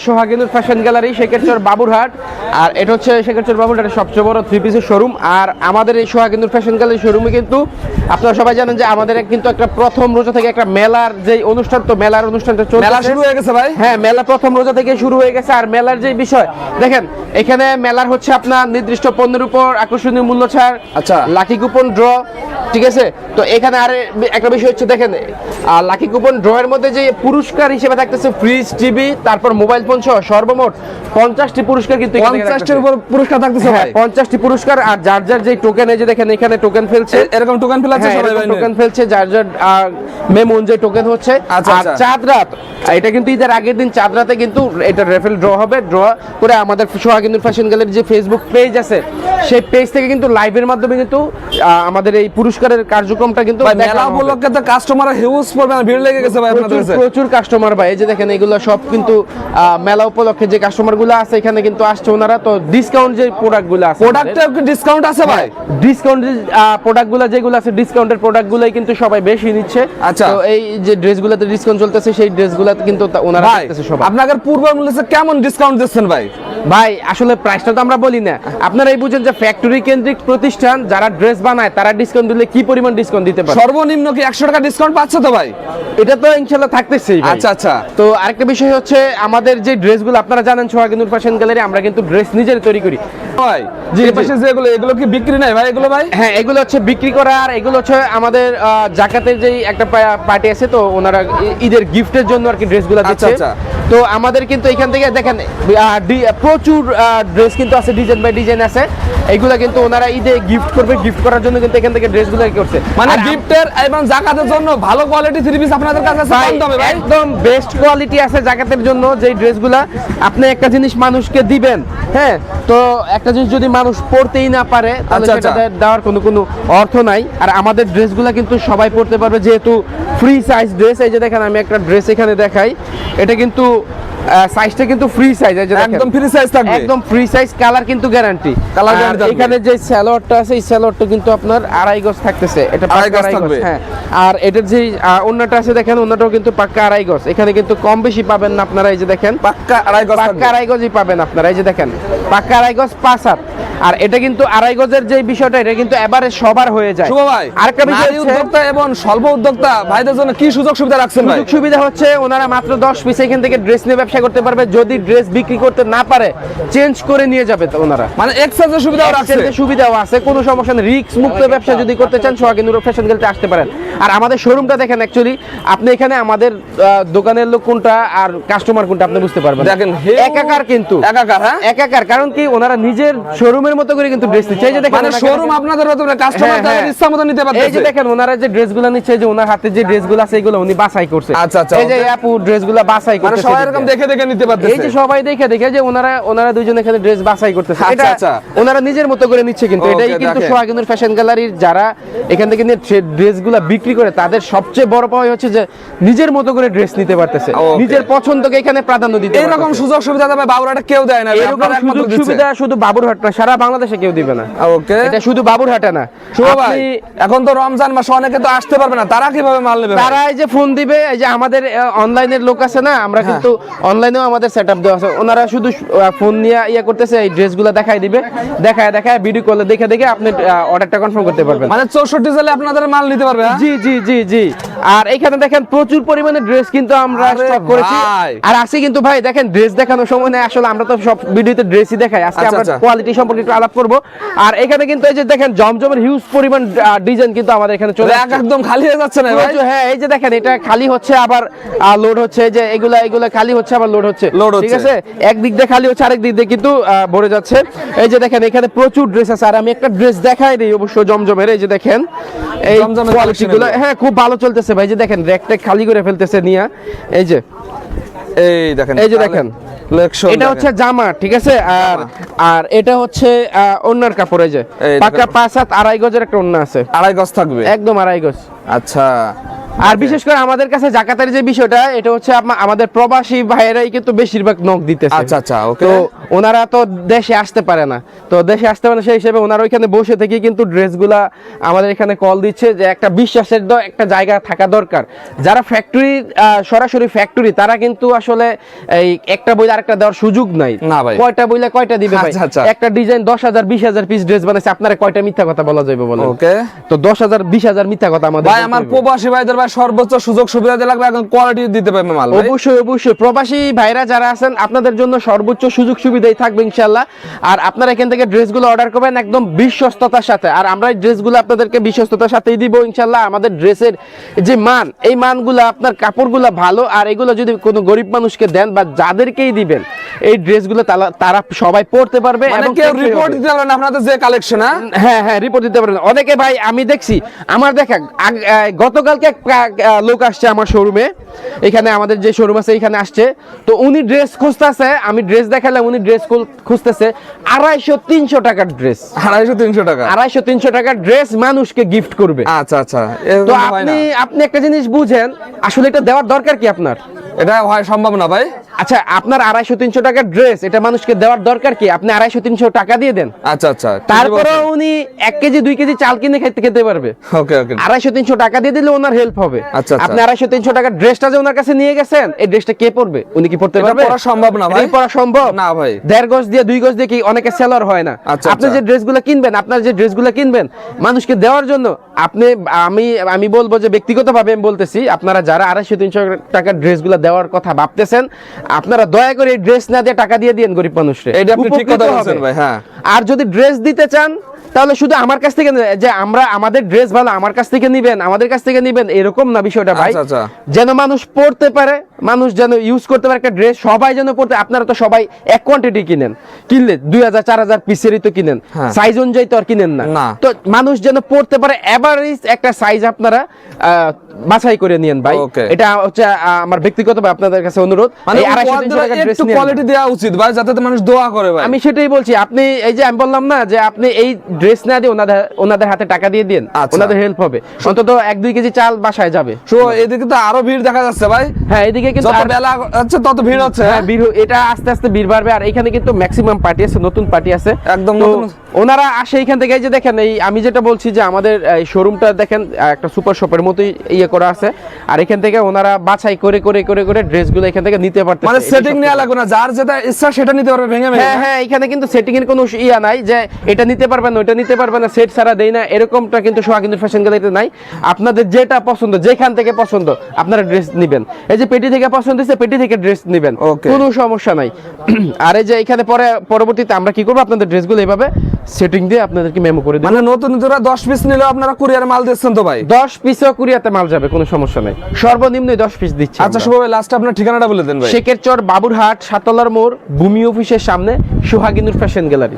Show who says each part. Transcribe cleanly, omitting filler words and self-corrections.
Speaker 1: সোহাগিনুর fashion gallery, Shekherchar Baburhat. আর এটা হচ্ছে শেখেরচর বাবুরহাটের সবচেয়ে বড় 3 পিসের শোরুম। আর আমাদের এই সোহাগিনুর ফ্যাশন গ্যালারি শোরুমে কিন্তু আপনারা সবাই জানেন যে আমাদের কিন্তু একটা প্রথম রোজা থেকে একটা মেলার যে অনুষ্ঠান, তো মেলার অনুষ্ঠানটা চলছে।
Speaker 2: মেলা শুরু হয়ে গেছে ভাই?
Speaker 1: হ্যাঁ, মেলা প্রথম রোজা থেকে শুরু হয়ে গেছে। আর মেলার যে বিষয় দেখেন, এখানে মেলার হচ্ছে আপনার নির্দিষ্ট পণ্যের উপর আকর্ষণীয় মূল্য ছাড়,
Speaker 2: আচ্ছা,
Speaker 1: লাকি কুপন ড্র, ঠিক আছে। তো এখানে আর একটা বিষয় হচ্ছে দেখেন, লাকি কুপন ড্র এর মধ্যে যে পুরস্কার হিসেবে থাকতেছে ফ্রিজ, টিভি, তারপর মোবাইল ফোন সহ সর্বমোট 50টি পুরস্কার কিন্তু
Speaker 2: 50টির উপর পুরস্কার থাকতেছে ভাই?
Speaker 1: 50টি পুরস্কার। আর যার যার যে টোকেন, এই যে দেখেন এখানে টোকেন ফেলছে,
Speaker 2: এরকম টোকেন ফেলাচ্ছে সবাই ভাই?
Speaker 1: টোকেন ফেলছে যার যার মেমো অনুযায়ী টোকেন হচ্ছে। আর চাঁদ রাত, এটা কিন্তু ঈদের আগের দিন চাঁদ রাতে কিন্তু এটা রেফেল ড্র হবে। ড্র করে আমাদের সোহাগিনুর ফ্যাশন গ্যালারির যে ফেসবুক পেজ আছে, সেই পেজ থেকে কিন্তু লাইভের মাধ্যমে কিন্তু আমাদের এই পুরস্কারের কার্যক্রমটা কিন্তু
Speaker 2: মেলা উপলক্ষে তো কাস্টমার হিউজ পরিমাণে ভিড় লেগে গেছে ভাই আপনাদের কাছে?
Speaker 1: প্রচুর কাস্টমার ভাই। এই যে দেখেন এগুলো সব কিন্তু মেলা উপলক্ষে যে কাস্টমারগুলো আছে এখানে কিন্তু আসছে ওনারা। তো ডিসকাউন্ট যে প্রোডাক্টগুলো আছে,
Speaker 2: প্রোডাক্টে কি ডিসকাউন্ট আছে ভাই?
Speaker 1: ডিসকাউন্ট প্রোডাক্টগুলো যেগুলো আছে, ডিসকাউন্টের প্রোডাক্টগুলোই কিন্তু সবাই বেশি নিচ্ছে।
Speaker 2: আচ্ছা,
Speaker 1: তো এই যে ড্রেসগুলোতে ডিসকাউন্ট চলতেছে, সেই ড্রেসগুলোতে কিন্তু ওনারা দিতেছে সবাই।
Speaker 2: আপনাদের পূর্ব মূল্যে কেমন ডিসকাউন্ট দিচ্ছেন ভাই?
Speaker 1: ভাই আসলে প্রাইসটা তো আমরা বলি না, আপনারাই বুঝেন যে ফ্যাক্টরি কেন্দ্রিক প্রতিষ্ঠান যারা ড্রেস বানায় তারা ডিসকাউন্ট দিলে কি পরিমাণ ডিসকাউন্ট দিতে পারে।
Speaker 2: সর্বনিম্ন কি 100 টাকা ডিসকাউন্ট পাচ্ছে তো ভাই?
Speaker 1: এটা তো ইনশাআল্লাহ থাকতেছেই ভাই।
Speaker 2: আচ্ছা আচ্ছা।
Speaker 1: তো আরেকটা বিষয় হচ্ছে আমাদের যে ড্রেসগুলো আপনারা জানেন সোহাগিনুর ফ্যাশন গ্যালারি আমরা কিন্তু ড্রেস নিজের তৈরি করি
Speaker 2: ভাই। যে পাশে যেগুলো, এগুলো কি বিক্রি নাই ভাই এগুলো ভাই?
Speaker 1: হ্যাঁ, এগুলো হচ্ছে বিক্রি করা। আর এগুলো হচ্ছে আমাদের জাকাতের যেই একটা পার্টি আছে, তো ওনারা ঈদের গিফটের জন্য আর কি ড্রেসগুলো দিচ্ছে।
Speaker 2: আচ্ছা।
Speaker 1: তো আমাদের কিন্তু এখান থেকে দেখেন প্রচুর ড্রেস কিন্তু আছে, ডিজাইন বাই ডিজাইন আছে। এগুলো কিন্তু ওনারা ঈদে গিফট করবে, গিফট করার জন্য কিন্তু এখান থেকে ড্রেসগুলো করছে।
Speaker 2: মানে গিফটের এবং জাকাতের জন্য ভালো কোয়ালিটি 3 পিস আপনাদের কাছে আছে? কম দামে ভাই?
Speaker 1: একদম বেস্ট কোয়ালিটি আছে জাকাতের জন্য। যেই ড্রেসগুলো আপনি একটা জিনিস মানুষকে দিবেন, হ্যাঁ, তো একটা জিনিস যদি মানুষ পড়তেই না পারে তাহলে সেটা দেওয়ার কোনো অর্থ নাই। আর আমাদের ড্রেসগুলো কিন্তু সবাই পড়তে পারবে, যেহেতু ফ্রি সাইজ ড্রেস। এই যে দেখেন আমি একটা ড্রেস এখানে দেখাই, এটা কিন্তু সাইজটা কিন্তু ফ্রি সাইজ,
Speaker 2: একদম ফ্রি সাইজ থাকবে,
Speaker 1: একদম ফ্রি সাইজ। কালার কিন্তু গ্যারান্টি, কালার গ্যারান্টি। এখানে যে সালোয়ারটা আছে, এই সালোয়ারটা কিন্তু আপনার 2.5 গজ থাকতেছে, এটা পাক্কা 2.5 গজ। হ্যাঁ, আর এটার যে ওন্নাটা আছে দেখেন, ওন্নাটাও কিন্তু পাক্কা 2.5 গজ। এখানে কিন্তু কম বেশি পাবেন না আপনারা। এই যে দেখেন
Speaker 2: পাক্কা 2.5 গজ,
Speaker 1: পাক্কা 2.5 গজই পাবেন আপনারা। এই যে দেখেন পাক্কা 2.5 গজ 5 হাত। আর এটা কিন্তু 2.5 গজের যে বিষয়টা, এটা কিন্তু এবারে সবার হয়ে যায়।
Speaker 2: শুভ ভাই,
Speaker 1: আরেকটা বিষয়
Speaker 2: হচ্ছে উদ্যোক্তা এবং স্বল্প উদ্যোক্তা ভাইদের জন্য কি সুযোগ সুবিধা রাখছেন ভাই?
Speaker 1: সুযোগ সুবিধা হচ্ছে ওনারা মাত্র 10 পিস এখান থেকে ড্রেস নিয়ে ব্যবসা করতে পারবে। যদি ড্রেস বিক্রি করতে না পারে চেঞ্জ করে নিয়ে যাবে তো ওনারা,
Speaker 2: মানে এক্সচেঞ্জের সুবিধাও রাখছে।
Speaker 1: সুবিধাও আছে, কোনো সমস্যা নেই। রিস্ক মুক্ত ব্যবসা যদি করতে চান সোহাগিনুর ফ্যাশন গ্যালারিতে আসতে পারেন। আর আমাদের শোরুমটা দেখেন, অ্যাকচুয়ালি আপনি এখানে আমাদের দোকানের লোক কোনটা আর কাস্টমার কোনটা আপনি বুঝতে পারবেন।
Speaker 2: দেখেন
Speaker 1: একাকার, কিন্তু
Speaker 2: একাকার। হ্যাঁ,
Speaker 1: একাকার। কারণ কি ওনারা নিজের শোরুমের মতো করে কিন্তু ড্রেস নিচ্ছে। এই যে দেখেন
Speaker 2: মানে শোরুম আপনাদের মতো না, কাস্টমার তাদের ইচ্ছা মতো নিতে পারবে।
Speaker 1: এই যে দেখেন ওনারা যে ড্রেসগুলো নিচ্ছে, যে ওনার হাতে যে ড্রেসগুলো আছে এগুলো উনি বাছাই করছে।
Speaker 2: আচ্ছা আচ্ছা।
Speaker 1: এই যে আপু ড্রেসগুলো বাছাই করছে,
Speaker 2: মানে সবাই এরকম দেখে দেখে নিতে পারতেছে।
Speaker 1: এই যে সবাই দেখে দেখে যে ওনারা দুইজন এখানে ড্রেস বাছাই করতেছে। এটা ওনারা নিজের মতো করে নিচ্ছে। কিন্তু এটাই কিন্তু সোহাগিনুর ফ্যাশন গ্যালারির যারা এখান থেকে নিয়ে ড্রেসগুলো বিক্রি করে তাদের সবচেয়ে বড় পাওয়া হচ্ছে যে নিজের মতো করে ড্রেস নিতে পারতেছে, নিজের পছন্দকে এখানে প্রাধান্য দিতে পারতেছে।
Speaker 2: এরকম সুযোগ সুবিধা তবে বাবুরহাটে কেউ দেয় না।
Speaker 1: এরকম সুযোগ সুবিধা শুধু বাবুরহাট না, সারা বাংলাদেশে কেউ দিবে না।
Speaker 2: ওকে,
Speaker 1: এটা শুধু বাবুরহাটে না।
Speaker 2: শুভ ভাই, এখন তো রমজান মাস, অনেকে তো আসতে পারবে না, তারা কিভাবে মাল নেবে?
Speaker 1: তারা এই যে ফোন দিবে, এই যে আমাদের অনলাইনের লোক আছে না, আমরা কিন্তু অনলাইনেও আমাদের সেটআপ দেওয়া আছে। ওনারা শুধু ফোন নিয়ে ইয়া করতেছে, এই ড্রেসগুলো দেখাই দিবে, দেখায় ভিডিও কলে দেখে দেখে আপনি অর্ডারটা কনফার্ম করতে পারবেন।
Speaker 2: মানে 64 জেলে আপনাদের মাল নিতে পারবে?
Speaker 1: জি জি জি জি। আর এখানে দেখেন প্রচুর পরিমাণে ড্রেস কিন্তু আমরা স্টক করেছি। আর আছে কিন্তু ভাই দেখেন ড্রেস দেখানোর সময় নেই, আসলে আমরা তো সব ভিডিওতে ড্রেসই দেখাই। আজকে আমরা কোয়ালিটি সম্পর্কে একটু আলাপ করব। আর এখানে কিন্তু এই যে দেখেন জমজমের হিউজ পরিমাণ ডিজাইন কিন্তু আমাদের এখানে চলে আসছে।
Speaker 2: একদম খালি হয়ে যাচ্ছে না ভাই?
Speaker 1: হ্যাঁ, এই যে দেখেন এটা খালি হচ্ছে আবার লোড হচ্ছে, যে এগুলা খালি হচ্ছে আবার লোড হচ্ছে, ঠিক আছে। একদিক দিয়ে খালি হচ্ছে, আরেক দিক দিয়ে কিন্তু ভরে যাচ্ছে। এই যে দেখেন এখানে প্রচুর ড্রেস আছে। আর আমি একটা ড্রেস দেখাই দিই অবশ্য জমজমের। এই যে দেখেন এই কোয়ালিটিগুলো, হ্যাঁ খুব ভালো চলতেছে ভাই। যে দেখেন র‍্যাকটা খালি করে ফেলতেছে নিয়া। এই যে এই যে দেখেন এটা হচ্ছে জামা, ঠিক আছে। আর এটা হচ্ছে ওন্নার কাপড়। এই যে পাকা 5 হাত 2.5 গজের একটা ওন্না আছে।
Speaker 2: 2.5 গজ থাকবে,
Speaker 1: একদম 2.5 গজ।
Speaker 2: আচ্ছা।
Speaker 1: আর বিশেষ করে আমাদের কাছে জাকাতের যে বিষয়টা, এটা হচ্ছে আমাদের প্রবাসী ভাইয়েরাই কিন্তু বেশিরভাগ নক দিতেছে।
Speaker 2: আচ্ছা আচ্ছা, ওকে।
Speaker 1: তো ওনারা তো দেশে আসতে পারে না, তো দেশে আসতে পারে না, সেই হিসেবে ওনারা ওইখানে বসে থেকে কিন্তু ড্রেসগুলা আমাদের এখানে কল দিচ্ছে যে একটা বিশ্বাসের একটা জায়গা থাকা দরকার। যারা ফ্যাক্টরি সরাসরি ফ্যাক্টরি তারা কিন্তু আসলে এই একটা বই আরেকটা দেওয়ার সুযোগ নাই।
Speaker 2: না ভাই,
Speaker 1: কয়টা বইলে কয়টা দিবে ভাই?
Speaker 2: আচ্ছা, আচ্ছা।
Speaker 1: একটা ডিজাইন 10,000 20,000 পিস ড্রেস বানাইছে, আপনারা কয়টা মিথ্যা কথা বলা যাবে বলেন?
Speaker 2: ওকে,
Speaker 1: তো 10,000 20,000 মিথ্যা কথা আমাদের
Speaker 2: ভাই
Speaker 1: বলতে
Speaker 2: আমার
Speaker 1: হবে।
Speaker 2: প্রবাসী ভাইদের ভাই সর্বোচ্চ সুযোগ সুবিধা দিয়ে লাগবে, এখন কোয়ালিটি দিতে পারবে মাল ভাই।
Speaker 1: অবশ্যই অবশ্যই প্রবাসী ভাইরা যারা আছেন আপনাদের জন্য সর্বোচ্চ সুযোগ সুবিধাই থাকবে ইনশাআল্লাহ। আর আপনারা এখান থেকে ড্রেসগুলো অর্ডার করবেন একদম বিশ্বস্ততার সাথে, আর আমরা এই ড্রেসগুলো আপনাদেরকে বিশ্বস্ততার সাথেই দিব ইনশাআল্লাহ। আমাদের ড্রেসের যে মান, এই মানগুলো আপনার কাপড়গুলো ভালো, আর এগুলো যদি কোনো গরিব মানুষকে দেন বা যাদেরকেই দিবেন এই ড্রেসগুলো তারা সবাই পড়তে পারবে।
Speaker 2: মানে
Speaker 1: এবং
Speaker 2: কেউ
Speaker 1: টেকসই
Speaker 2: রিপোর্ট
Speaker 1: হবে।
Speaker 2: দিতে পারবেন না আপনাদের যে কালেকশন।
Speaker 1: হ্যাঁ হ্যাঁ রিপোর্ট দিতে পারেন অনেকে ভাই। আমি দেখছি আমার দেখা গতকালকে এক লোক আসছে আমার শোরুমে, এখানে আমাদের যে শোরুম আছে এখানে আসছে, তো উনি ড্রেস খুঁজতেছে, আমি ড্রেস দেখালাম, উনি ড্রেস খুঁজতেছে 250-300 টাকার ড্রেস।
Speaker 2: 250-300 টাকা?
Speaker 1: 250-300 টাকার ড্রেস মানুষকে গিফট করবে।
Speaker 2: আচ্ছা আচ্ছা,
Speaker 1: তো আপনি একটা জিনিস বুঝেন, আসলে এটা দেওয়ার দরকার কি আপনার?
Speaker 2: এটা হয় সম্ভব না ভাই।
Speaker 1: আচ্ছা আপনার 250-300 টাকার ড্রেস এটা মানুষকে দেওয়ার দরকার কি? আপনি 250-300 টাকা দিয়ে দেন,
Speaker 2: আচ্ছা আচ্ছা,
Speaker 1: তারপরে উনি 1 কেজি 2 কেজি চাল কিনে খেতে পারবে।
Speaker 2: ওকে ওকে,
Speaker 1: 250-300 টাকা দিয়ে দিলে ওনার হেল্প হবে।
Speaker 2: আচ্ছা, আচ্ছা।
Speaker 1: আপনি 250-300 টাকার ড্রেসটা যে ওনার কাছে নিয়ে গেছেন, এই ড্রেসটা কে পরবে? উনি কি পড়তে
Speaker 2: এটা
Speaker 1: পারবে?
Speaker 2: পরা সম্ভব না ভাই।
Speaker 1: এটা পরা সম্ভব
Speaker 2: না ভাই।
Speaker 1: 1.5 গজ দিয়ে 2 গজ দিয়ে কি অনেকে সেলার হয় না?
Speaker 2: আচ্ছা,
Speaker 1: আপনি
Speaker 2: আচ্ছা।
Speaker 1: যে ড্রেসগুলো কিনবেন, আপনার যে ড্রেসগুলো কিনবেন মানুষকে দেওয়ার জন্য, আপনি আমি বলবো যে ব্যক্তিগতভাবে আমি বলতেছি, আপনারা যারা 250-300 টাকার ড্রেসগুলো দেওয়ার কথা ভাবতেছেন, আপনারা দয়া করে এই ড্রেস না দিয়ে টাকা দিয়ে দিন গরিব মানুষকে।
Speaker 2: এটা আপনি ঠিক কথা বলছেন ভাই। হ্যাঁ,
Speaker 1: আর যদি ড্রেস দিতে চান তাহলে শুধু আমার কাছ থেকে যে আমাদের ড্রেস ভালো আমার কাছ থেকে নিবেন, আমাদের কাছ থেকে নিবেন, এরকম না বিষয়টা ভাই।
Speaker 2: আচ্ছা, আচ্ছা।
Speaker 1: যেন মানুষ পড়তে পারে, মানুষ যেন ইউজ করতে পারে একটা ড্রেস, সবাই যেন পড়তে। আপনারা তো সবাই এক কোয়ান্টিটি কিনেন, কিনলে 2000-4000 পিসেরই তো কিনেন,
Speaker 2: হ্যাঁ।
Speaker 1: সাইজ অনুযায়ী তো আর কিনেন না।
Speaker 2: না।
Speaker 1: তো মানুষ যেন পড়তে পারে এভারেজ একটা সাইজ আপনারা বাছাই করে নিয়েন ভাই।
Speaker 2: Okay.
Speaker 1: এটা হচ্ছে আমার ব্যক্তিগতভাবে আপনাদের কাছে অনুরোধ।
Speaker 2: মানে
Speaker 1: এই 250-300 টাকার ড্রেস
Speaker 2: একটু
Speaker 1: নিয়েন না।
Speaker 2: কোয়ালিটি দেওয়া উচিত ভাই, যাতে মানুষ দোয়া করে ভাই।
Speaker 1: আমি সেটাই বলছি, আপনি এই যে আমি বললাম না যে আপনি এই ড্রেস না দিয়ে ওনাদের হাতে টাকা দিয়ে দিন,
Speaker 2: আচ্ছা।
Speaker 1: ওনাদের হেল্প হবে, অন্তত 1-2 কেজি চাল বাসায় যাবে।
Speaker 2: তো এদিকে তো আরো ভিড় দেখা যাচ্ছে ভাই।
Speaker 1: হ্যাঁ এদিকে কিন্তু
Speaker 2: যত বেলা হচ্ছে তত ভিড় হচ্ছে।
Speaker 1: হ্যাঁ এটা আস্তে আস্তে ভিড় বাড়বে। আর এখানে কিন্তু ম্যাক্সিমাম পার্টি আছে, নতুন পার্টি আছে
Speaker 2: একদম
Speaker 1: তো
Speaker 2: নতুন।
Speaker 1: ওনারা আসে এখান থেকে। এই যে দেখেন, এই আমি যেটা বলছি যে আমাদের এই শোরুমটা দেখেন একটা সুপার শপের মতোই ইয়ে করা আছে, আর এখান থেকে ওনারা বাছাই করে করে করে করে ড্রেসগুলো এখান থেকে নিতে পারতেছে।
Speaker 2: মানে সেটিং নেওয়া লাগবে না, যার যেটা ইচ্ছা সেটা নিতে পারবে ভেঙে ভেঙে।
Speaker 1: হ্যাঁ হ্যাঁ এখানে কিন্তু সেটিং এর কোনো ইয়া নাই যে এটা নিতে পারবেন ওটা নিতে পারবেন না, সেট ছাড়া দেই না, এরকমটা কিন্তু সোহাগিনীর ফ্যাশন গ্যালারিতে নাই। আপনাদের যেটা পছন্দ, যেখান থেকে পছন্দ আপনারা ড্রেস নেবেন। এই যে পেটি থেকে পছন্দ হয়েছে পেটি থেকে ড্রেস নেবেন,
Speaker 2: Okay.
Speaker 1: কোনো সমস্যা নাই। আর এই যে এখানে পরবর্তীতে আমরা কি করবো, আপনাদের ড্রেসগুলো এইভাবে সেটিং দিয়ে আপনাদেরকে মেমো করে দেব।
Speaker 2: মানে নতুন নতুনরা 10 পিস নিলেও আপনারা কুরিয়ার মাল দিচ্ছেন তো ভাই?
Speaker 1: 10 পিসও কুরিয়াতে মাল যাবে, কোনো সমস্যা নাই, সর্বনিম্ন 10 পিস দিচ্ছি।
Speaker 2: আচ্ছা শুভ ভাই, লাস্টে আপনার ঠিকানাটা বলে দেন ভাই।
Speaker 1: শেখের চর, বাবুরহাট, সাততলার মোড়, ভূমি অফিসের সামনে, সোহাগিনীর ফ্যাশন গ্যালারি।